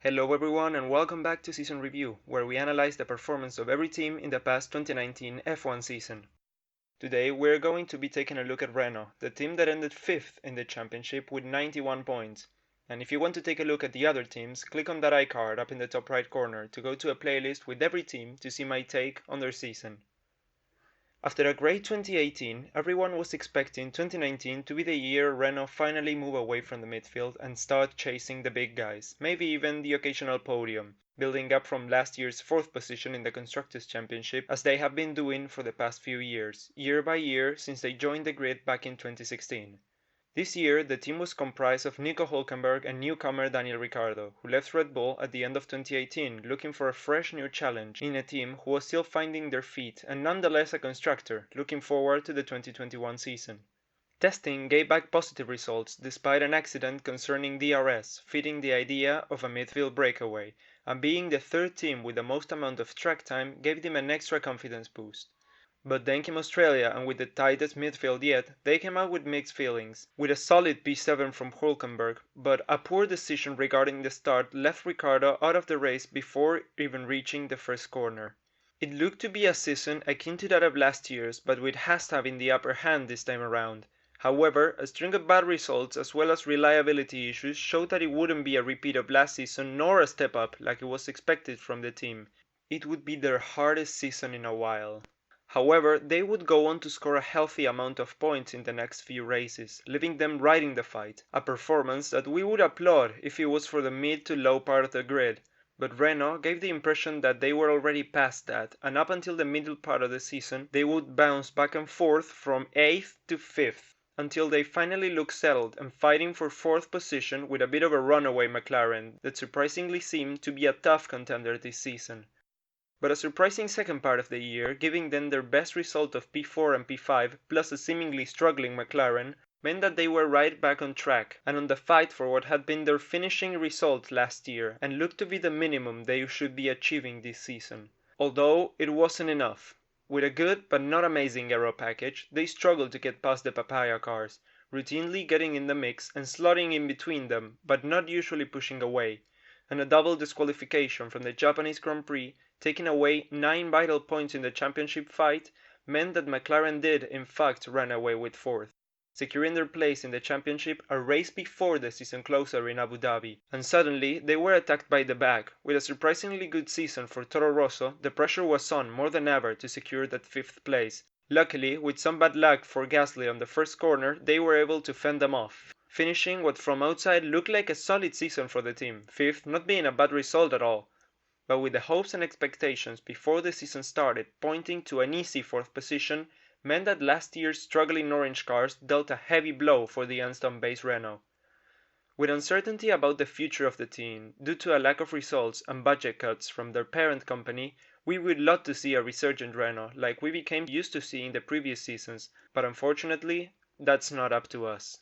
Hello everyone and welcome back to Season Review, where we analyze the performance of every team in the past 2019 F1 season. Today we're going to be taking a look at Renault, the team that ended 5th in the championship with 91 points. And if you want to take a look at the other teams, click on that iCard up in the top right corner to go to a playlist with every team to see my take on their season. After a great 2018, everyone was expecting 2019 to be the year Renault finally move away from the midfield and start chasing the big guys, maybe even the occasional podium, building up from last year's 4th position in the Constructors' Championship as they have been doing for the past few years, year by year since they joined the grid back in 2016. This year, the team was comprised of Nico Hülkenberg and newcomer Daniel Ricciardo, who left Red Bull at the end of 2018 looking for a fresh new challenge in a team who was still finding their feet and nonetheless a constructor looking forward to the 2021 season. Testing gave back positive results despite an accident concerning DRS, fitting the idea of a midfield breakaway, and being the third team with the most amount of track time gave them an extra confidence boost. But then came Australia, and with the tightest midfield yet, they came out with mixed feelings, with a solid P7 from Hülkenberg, but a poor decision regarding the start left Ricciardo out of the race before even reaching the first corner. It looked to be a season akin to that of last year's, but with Haas having the upper hand this time around. However, a string of bad results as well as reliability issues showed that it wouldn't be a repeat of last season nor a step up like it was expected from the team. It would be their hardest season in a while. However, they would go on to score a healthy amount of points in the next few races, leaving them right in the fight, a performance that we would applaud if it was for the mid to low part of the grid. But Renault gave the impression that they were already past that, and up until the middle part of the season, they would bounce back and forth from 8th to 5th, until they finally looked settled and fighting for 4th position with a bit of a runaway McLaren that surprisingly seemed to be a tough contender this season. But a surprising second part of the year, giving them their best result of P4 and P5 plus a seemingly struggling McLaren, meant that they were right back on track and on the fight for what had been their finishing result last year and looked to be the minimum they should be achieving this season. Although it wasn't enough. With a good but not amazing aero package, they struggled to get past the papaya cars, routinely getting in the mix and slotting in between them, but not usually pushing away, and a double disqualification from the Japanese Grand Prix, taking away 9 vital points in the championship fight, meant that McLaren did in fact run away with 4th, securing their place in the championship a race before the season closer in Abu Dhabi, and suddenly they were attacked by the back. With a surprisingly good season for Toro Rosso, the pressure was on more than ever to secure that 5th place. Luckily, with some bad luck for Gasly on the first corner, they were able to fend them off, finishing what from outside looked like a solid season for the team, 5th not being a bad result at all. But with the hopes and expectations before the season started pointing to an easy 4th position, meant that last year's struggling orange cars dealt a heavy blow for the Anston-based Renault. With uncertainty about the future of the team, due to a lack of results and budget cuts from their parent company, we would love to see a resurgent Renault like we became used to seeing the previous seasons, but unfortunately, that's not up to us.